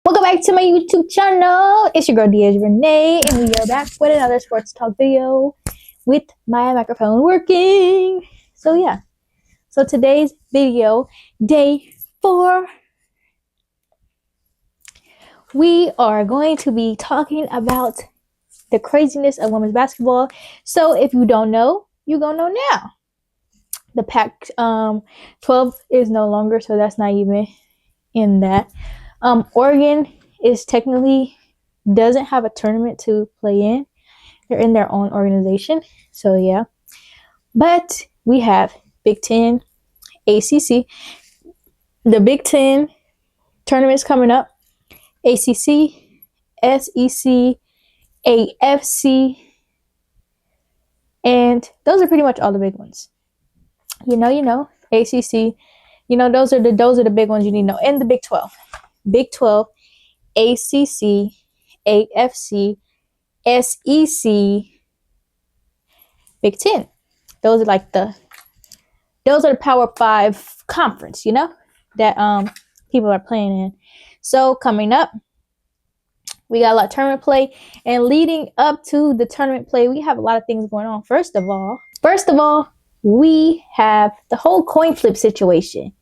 Welcome back to my YouTube channel. It's your girl Diaz Renee, and we are back with another sports talk video with my microphone working. So today's video, day 4, we are going to be talking about the craziness of women's basketball. So if you don't know, you're gonna know now. The Pac-12 is no longer, so that's not even in that. Oregon is technically doesn't have a tournament to play in. They're in their own organization. So yeah. But we have Big 10, ACC. The Big 10 tournaments coming up. ACC, SEC, AFC. And those are pretty much all the big ones. You know, ACC. Those are the big ones you need to know. And the Big 12. Big 12, ACC, AFC, SEC, Big 10. Those are the Power 5 conference, that people are playing in. So coming up, we got a lot of tournament play, and leading up to the tournament play, we have a lot of things going on. First of all, we have the whole coin flip situation.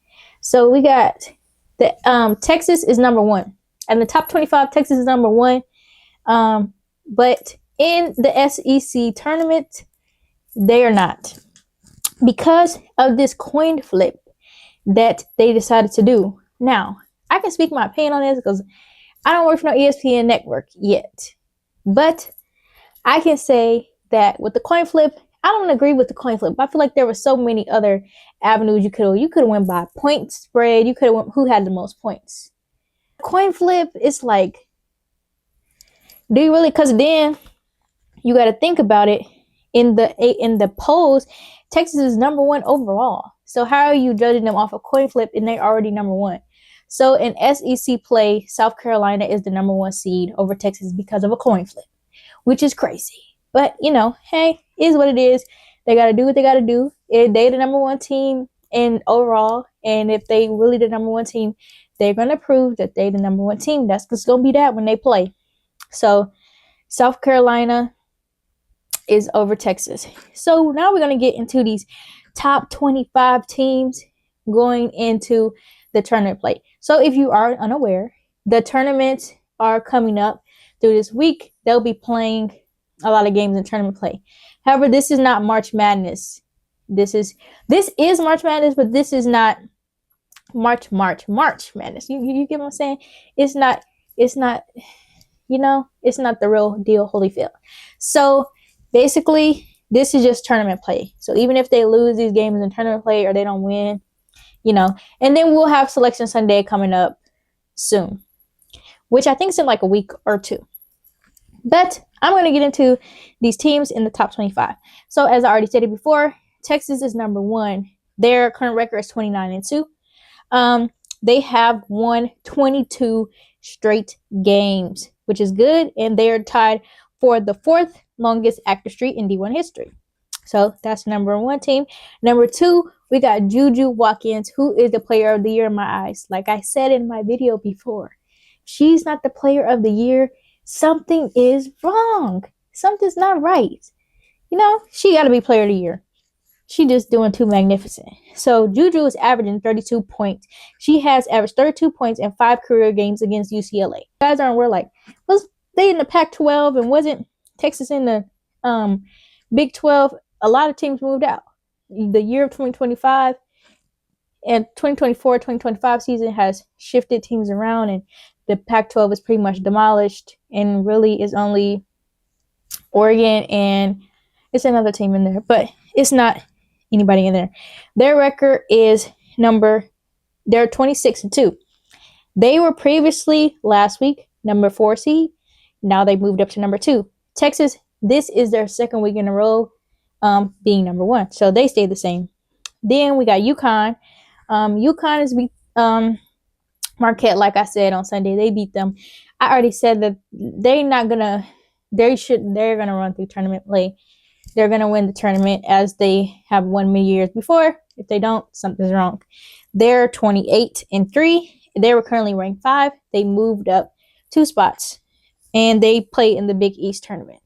So we got the Texas is number 1. And the top 25, Texas is number 1. But in the SEC tournament, they are not. Because of this coin flip that they decided to do. Now, I can speak my opinion on this because I don't work for no ESPN network yet. But I can say that with the coin flip, I don't agree with the coin flip. I feel like there were so many other avenues you could have went by point spread. You could have went who had the most points. Coin flip, it's like, do you really? Because then you got to think about it. In the polls, Texas is number 1 overall. So how are you judging them off a coin flip and they're already number 1? So in SEC play, South Carolina is the number 1 seed over Texas because of a coin flip, which is crazy. But, hey, is what it is. They got to do what they got to do. If they the number 1 team in overall, and if they really the number 1 team, they're going to prove that they the number 1 team. That's just going to be that when they play. So, South Carolina is over Texas. So, now we're going to get into these top 25 teams going into the tournament play. So, if you are unaware, the tournaments are coming up through this week. They'll be playing a lot of games in tournament play. However, this is not March Madness. This is March Madness, but this is not March Madness. You get what I'm saying? It's not the real deal Holyfield. So basically, this is just tournament play. So even if they lose these games in tournament play or they don't win, and then we'll have Selection Sunday coming up soon, which I think is in like a week or 2. But I'm going to get into these teams in the top 25. So as I already stated before, Texas is number 1. Their current record is 29-2. They have won 22 straight games, which is good. And they are tied for the 4th longest active streak in D1 history. So that's number 1 team. Number 2, we got Juju Watkins, who is the player of the year in my eyes. Like I said in my video before, she's not the player of the year. Something is wrong. Something's not right. She got to be player of the year. She just doing too magnificent. So Juju is averaging 32 points. She has averaged 32 points in 5 career games against UCLA. You guys aren't aware, like, was they in the Pac-12 and wasn't Texas in the Big 12? A lot of teams moved out. The year of 2025 and 2024-2025 season has shifted teams around, and the Pac-12 is pretty much demolished, and really is only Oregon and it's another team in there, but it's not anybody in there. Their record is they're 26-2. They were previously last week number 4 seed. Now they moved up to number 2. Texas, this is their 2nd week in a row being number 1. So they stay the same. Then we got UConn. UConn is Marquette, like I said on Sunday, they beat them. I already said that they're gonna run through tournament play. They're gonna win the tournament as they have won many years before. If they don't, something's wrong. They're 28-3. They were currently ranked 5. They moved up 2 spots. And they play in the Big East tournament.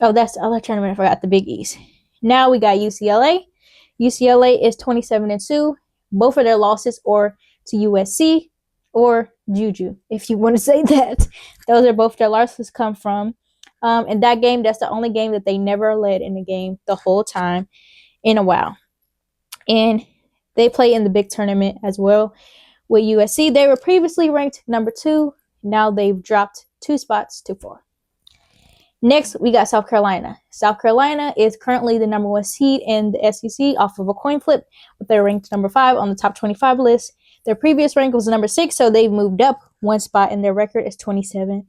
Oh, that's the other tournament. I forgot, the Big East. Now we got UCLA. UCLA is 27-2. Both of their losses are to USC or Juju, if you want to say that. Those are both their losses come from. In that game, that's the only game that they never led in the game the whole time in a while. And they play in the big tournament as well with USC. They were previously ranked number 2. Now they've dropped 2 spots to 4. Next, we got South Carolina. South Carolina is currently the number 1 seed in the SEC off of a coin flip, but they're ranked number 5 on the top 25 list. Their previous rank was number 6, so they've moved up 1 spot, and their record is 27-3.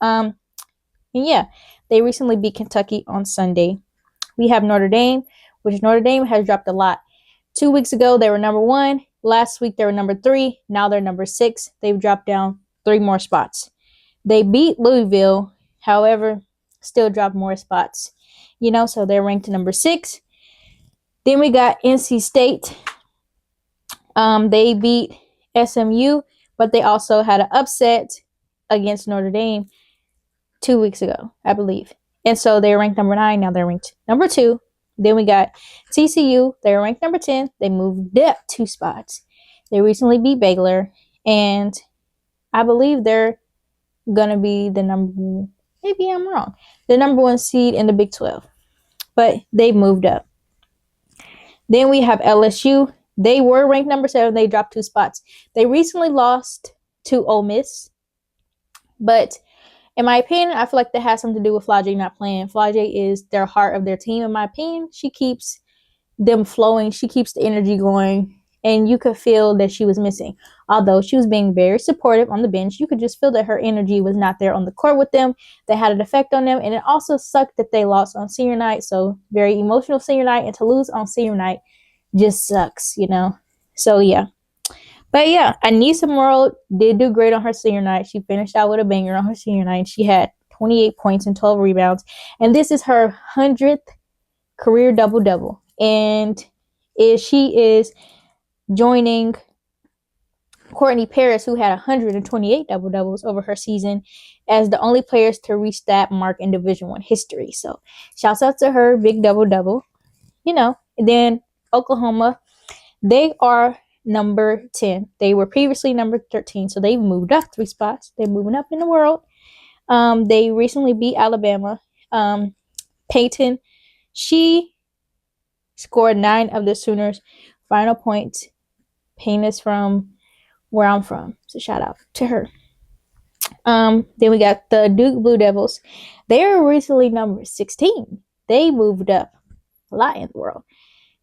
And yeah, they recently beat Kentucky on Sunday. We have Notre Dame, which Notre Dame has dropped a lot. 2 weeks ago, they were number 1. Last week, they were number 3. Now they're number 6. They've dropped down 3 more spots. They beat Louisville, however, still dropped more spots. So they're ranked number 6. Then we got NC State. They beat SMU, but they also had an upset against Notre Dame 2 weeks ago, I believe. And so they were ranked number 9. Now they're ranked number 2. Then we got TCU. They were ranked number 10. They moved up 2 spots. They recently beat Baylor. And I believe they're going to be the number, maybe I'm wrong, the number 1 seed in the Big 12. But they moved up. Then we have LSU. They were ranked number 7. They dropped 2 spots. They recently lost to Ole Miss. But in my opinion, I feel like that has something to do with Flau'jae not playing. Flau'jae is their heart of their team, in my opinion. She keeps them flowing. She keeps the energy going. And you could feel that she was missing. Although she was being very supportive on the bench, you could just feel that her energy was not there on the court with them. That had an effect on them. And it also sucked that they lost on senior night. So very emotional senior night. And to lose on senior night just sucks, So yeah. But yeah, Anissa Morrow did do great on her senior night. She finished out with a banger on her senior night. She had 28 points and 12 rebounds. And this is her 100th career double-double. And she is joining Courtney Paris, who had 128 double-doubles over her season, as the only players to reach that mark in Division I history. So shouts out to her, big double-double. And then Oklahoma, they are number 10. They were previously number 13, so they've moved up 3 spots. They're moving up in the world. They recently beat Alabama. Peyton, she scored 9 of the Sooners' final points. Payne is from where I'm from, so shout out to her. Then we got the Duke Blue Devils. They are recently number 16. They moved up a lot in the world.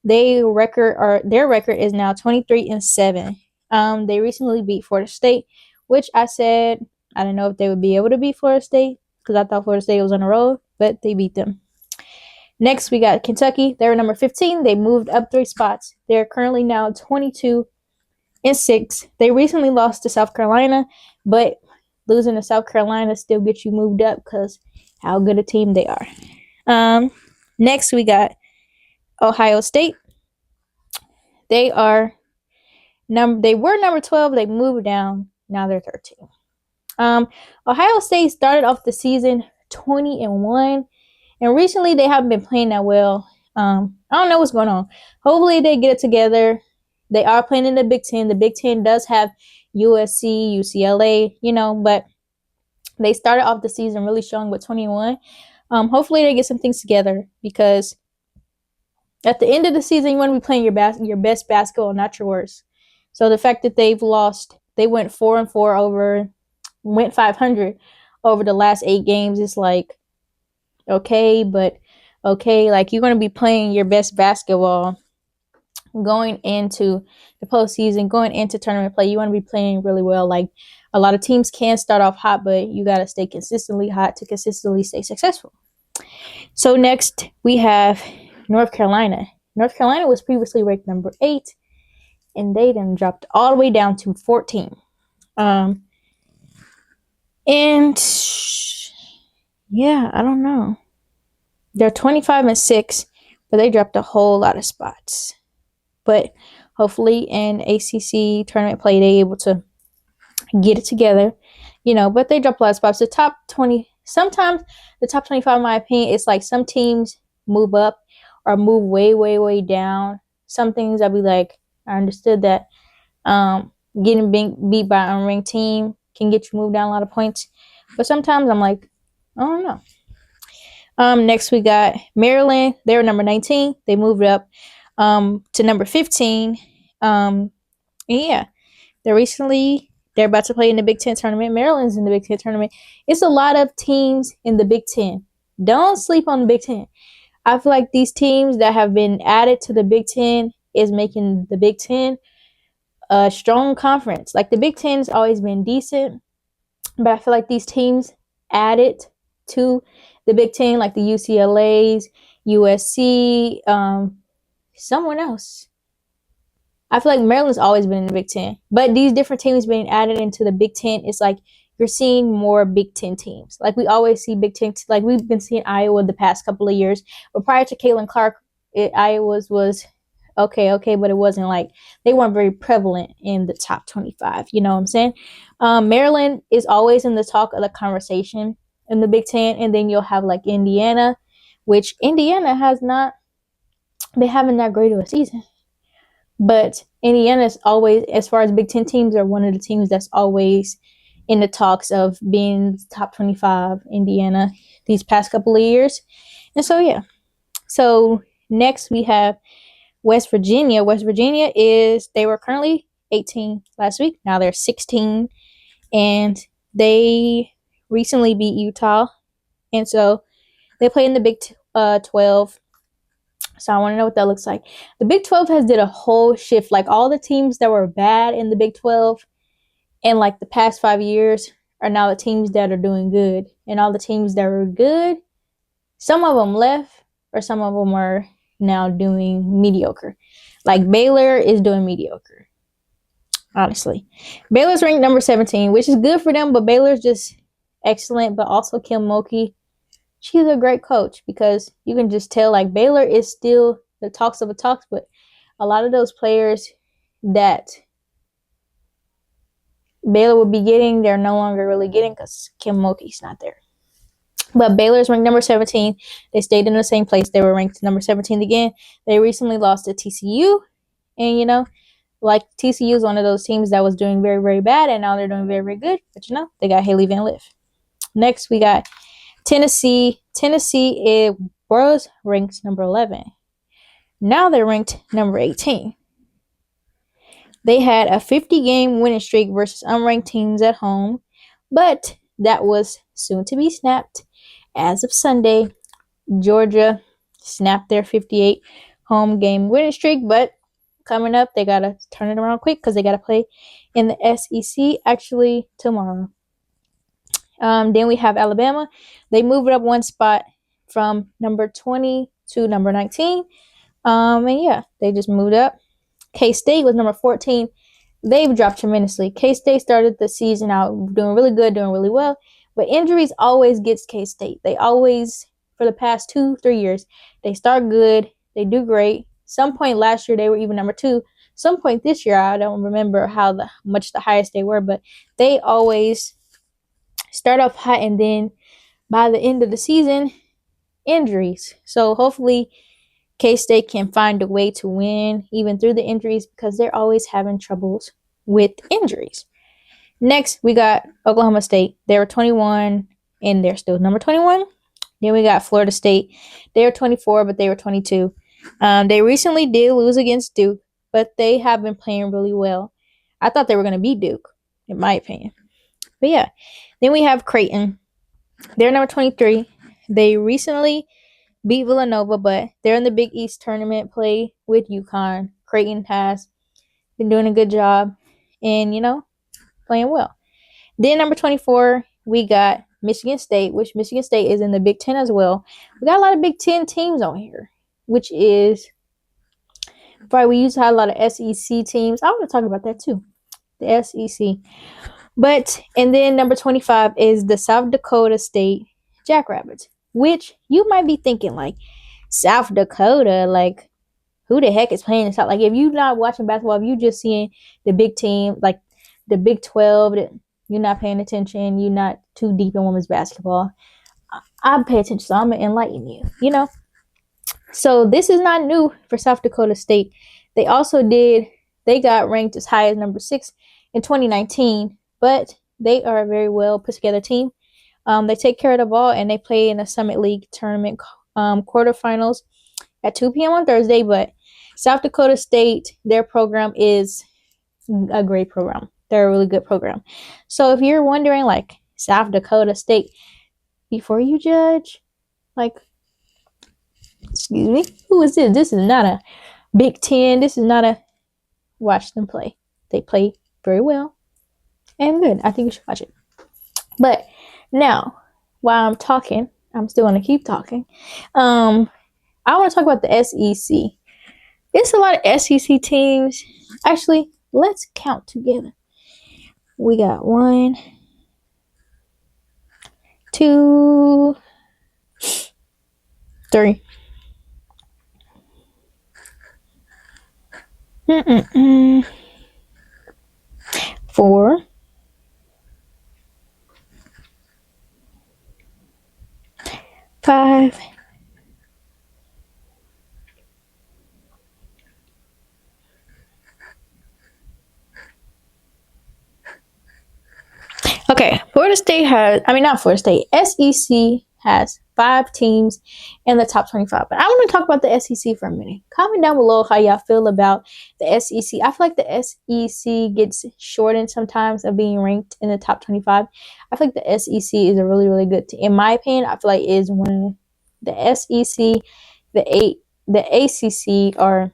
Their record is now 23-7. They recently beat Florida State, which I said I didn't know if they would be able to beat Florida State because I thought Florida State was on the road, but they beat them. Next, we got Kentucky. They were number 15. They moved up 3 spots. They're currently now 22-6. They recently lost to South Carolina, but losing to South Carolina still gets you moved up because how good a team they are. Next, we got Ohio State. They were number 12. They moved down. Now they're 13. Ohio State started off the season 20-1, and recently they haven't been playing that well. I don't know what's going on. Hopefully they get it together. They are playing in the Big 10. The Big 10 does have USC, UCLA, but they started off the season really strong with 21. Hopefully they get some things together because at the end of the season, you want to be playing your best basketball, not your worst. So the fact that they've lost, they went 4-4 went 500 over the last 8 games. It's like, okay, but okay, like you're going to be playing your best basketball going into the postseason, going into tournament play. You want to be playing really well. Like a lot of teams can start off hot, but you got to stay consistently hot to consistently stay successful. So next we have North Carolina. North Carolina was previously ranked number 8, and they then dropped all the way down to 14. And yeah, I don't know. They're 25-6, but they dropped a whole lot of spots. But hopefully in ACC tournament play, they're able to get it together, but they drop a lot of spots. The top 20, sometimes the top 25, in my opinion, it's like some teams move up or move way, way, way down. Some things I'll be like, I understood that getting beat by an unranked team can get you moved down a lot of points. But sometimes I'm like, I don't know. Next we got Maryland. They were number 19. They moved up to number 15. And yeah, they're about to play in the Big 10 tournament. Maryland's in the Big 10 tournament. It's a lot of teams in the Big 10. Don't sleep on the Big 10. I feel like these teams that have been added to the Big 10 is making the Big 10 a strong conference. Like the Big 10 has always been decent, but I feel like these teams added to the Big 10, like the UCLA's, USC, someone else. I feel like Maryland's always been in the Big 10. But these different teams being added into the Big 10, it's like you're seeing more Big 10 teams. Like we always see Big 10, like we've been seeing Iowa the past couple of years. But prior to Caitlin Clark, Iowa's was okay, but it wasn't like, they weren't very prevalent in the top 25. You know what I'm saying? Maryland is always in the talk of the conversation in the Big 10. And then you'll have like Indiana, which Indiana has not been having that great of a season. But Indiana's always, as far as Big 10 teams, are one of the teams that's always in the talks of being top 25, Indiana, these past couple of years. And so, yeah. So, next we have West Virginia. West Virginia they were currently 18 last week. Now they're 16. And they recently beat Utah. And so, they play in the Big 12. So I want to know what that looks like. The Big 12 has did a whole shift. Like all the teams that were bad in the Big 12 in like the past 5 years are now the teams that are doing good. And all the teams that were good, some of them left or some of them are now doing mediocre. Like Baylor is doing mediocre. Honestly. Baylor's ranked number 17, which is good for them, but Baylor's just excellent. But also Kim Mulkey, she's a great coach because you can just tell like Baylor is still the talks of the talks, but a lot of those players that Baylor would be getting, they're no longer really getting because Kim Mulkey's not there. But Baylor's ranked number 17. They stayed in the same place. They were ranked number 17 again. They recently lost to TCU. And, like TCU is one of those teams that was doing very, very bad, and now they're doing very, very good. But, they got Haley Van Lith. Next, we got Tennessee. Tennessee was ranked number 11. Now they're ranked number 18. They had a 50-game winning streak versus unranked teams at home, but that was soon to be snapped. As of Sunday, Georgia snapped their 58 home game winning streak, but coming up, they got to turn it around quick because they got to play in the SEC actually tomorrow. Then we have Alabama. They moved up one spot from number 20 to number 19. And yeah, they just moved up. K-State was number 14. They've dropped tremendously. K-State started the season out doing really good, doing really well. But injuries always gets K-State. They always, for the past 2-3 years, they start good. They do great. Some point last year, they were even number 2. Some point this year, I don't remember how much the highest they were. But they always start off hot, and then by the end of the season, injuries. So hopefully K-State can find a way to win even through the injuries because they're always having troubles with injuries. Next, we got Oklahoma State. They were 21, and they're still number 21. Then we got Florida State. They were 24, but they were 22. They recently did lose against Duke, but they have been playing really well. I thought they were going to beat Duke, in my opinion. But yeah. Then we have Creighton. They're number 23. They recently beat Villanova, but they're in the Big East tournament play with UConn. Creighton has been doing a good job and, playing well. Then number 24, we got Michigan State, which Michigan State is in the Big 10 as well. We got a lot of Big 10 teams on here, which is probably we used to have a lot of SEC teams. I want to talk about that too, the SEC. And then number 25 is the South Dakota State Jackrabbits, which you might be thinking, like, South Dakota, like, who the heck is playing in South? Like, if you're not watching basketball, if you just seeing the big team, like, the Big 12, you're not paying attention, you're not too deep in women's basketball, I pay attention, so I'm going to enlighten you, you know? So this is not new for South Dakota State. They got ranked as high as number 6 in 2019, but they are a very well put together team. They take care of the ball, and they play in the Summit League tournament quarterfinals at 2 p.m. on Thursday. But South Dakota State, their program is a great program. They're a really good program. So if you're wondering, like, South Dakota State, before you judge, like, excuse me, who is this? This is not a Big 10. This is not a... Watch them play. They play very well and good. I think you should watch it. But now, while I'm talking, I'm still going to keep talking. I want to talk about the SEC. It's a lot of SEC teams. Actually, let's count together. We got 1, 2, 3. 4. 5. SEC has 5 teams in the top 25. But I want to talk about the SEC for a minute. Comment down below how y'all feel about the SEC. I feel like the SEC gets shortened sometimes of being ranked in the top 25. I feel like the SEC is a really, really good team. In my opinion, I feel like it is one of the SEC, the ACC are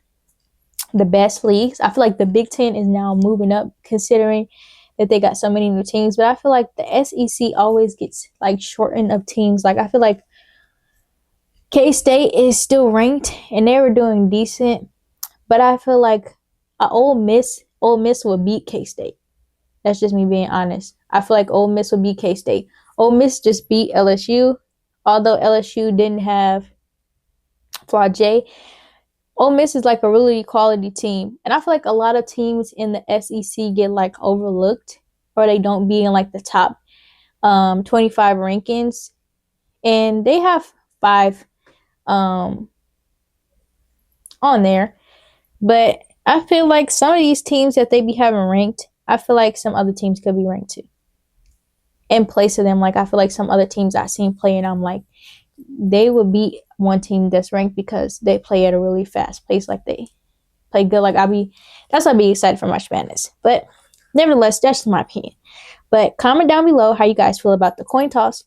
the best leagues. I feel like the Big 10 is now moving up considering that they got so many new teams. But I feel like the SEC always gets like shortened of teams. Like I feel like K-State is still ranked and they were doing decent. But I feel like Ole Miss will beat K-State. That's just me being honest. I feel like Ole Miss will beat K-State. Ole Miss just beat LSU. Although LSU didn't have Flau'jae, Ole Miss is like a really quality team. And I feel like a lot of teams in the SEC get like overlooked or they don't be in like the top 25 rankings. And they have 5 on there. But I feel like some of these teams that they be having ranked, I feel like some other teams could be ranked too. In place of them, like I feel like some other teams I've seen play and I'm like, they would beat one team that's ranked because they play at a really fast pace. Like they play good. Like that's why I'd be excited for March Madness. But nevertheless, that's just my opinion. But comment down below how you guys feel about the coin toss.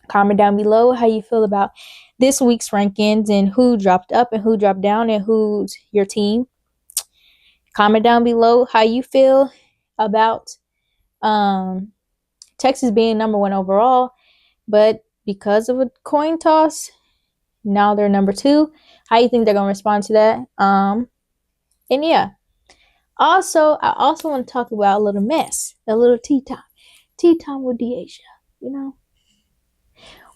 Comment down below how you feel about this week's rankings and who dropped up and who dropped down and who's your team. Comment down below how you feel about Texas being number 1 overall, but because of a coin toss, now they're number 2. How you think they're gonna respond to that? And yeah. Also, I also want to talk about a little mess, a little tea time with Deasia. You know,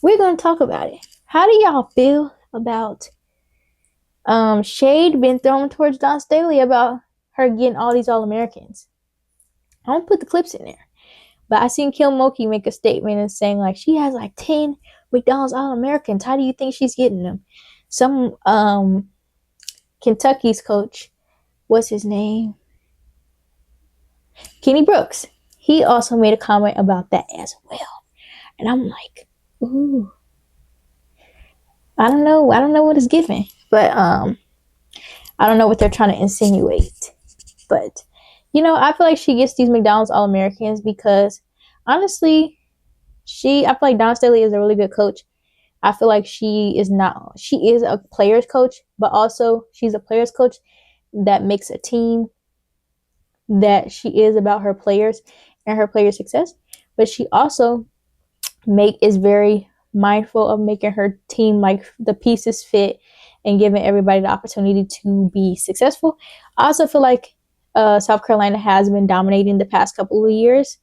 we're gonna talk about it. How do y'all feel about shade being thrown towards Dawn Staley about her getting all these All-Americans? I won't put the clips in there. But I seen Kim Mulkey make a statement and saying like she has like 10 McDonald's All-Americans. How do you think she's getting them? Some Kentucky's coach, what's his name? Kenny Brooks. He also made a comment about that as well. And I'm like, ooh. I don't know what it's giving. But I don't know what they're trying to insinuate. But you know, I feel like she gets these McDonald's All-Americans because, honestly, I feel like Dawn Staley is a really good coach. I feel like she is a player's coach, but also she's a player's coach that makes a team that she is about her players and her players' success. But she also is very mindful of making her team like the pieces fit and giving everybody the opportunity to be successful. I also feel like South Carolina has been dominating the past couple of years.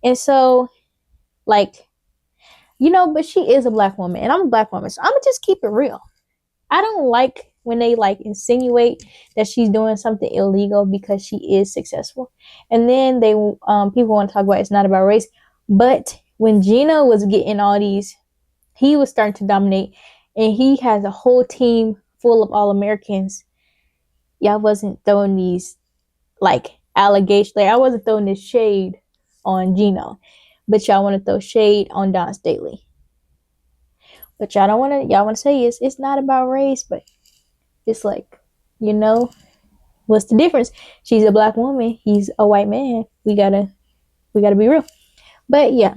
And so, like, you know, but she is a black woman and I'm a black woman. So I'm going to just keep it real. I don't like when they like insinuate that she's doing something illegal because she is successful. And then they people want to talk about it's not about race. But when Gino was getting all these, he was starting to dominate, and he has a whole team full of All-Americans. Y'all wasn't throwing these like allegations. Like I wasn't throwing this shade on Gino, but y'all want to throw shade on Dawn Staley. But y'all want to say it's not about race, but it's like, you know, what's the difference? She's a black woman, he's a white man. We gotta be real. But yeah,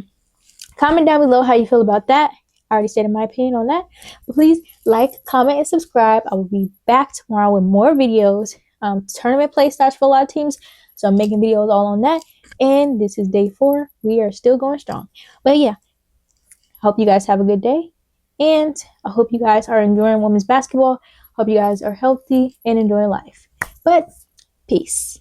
comment down below how you feel about that. I already stated my opinion on that. But please like, comment, and subscribe. I will be back tomorrow with more videos. Tournament play starts for a lot of teams, so I'm making videos all on that. And this is day 4. We are still going strong. But yeah, hope you guys have a good day. And I hope you guys are enjoying women's basketball. Hope you guys are healthy and enjoying life. But peace.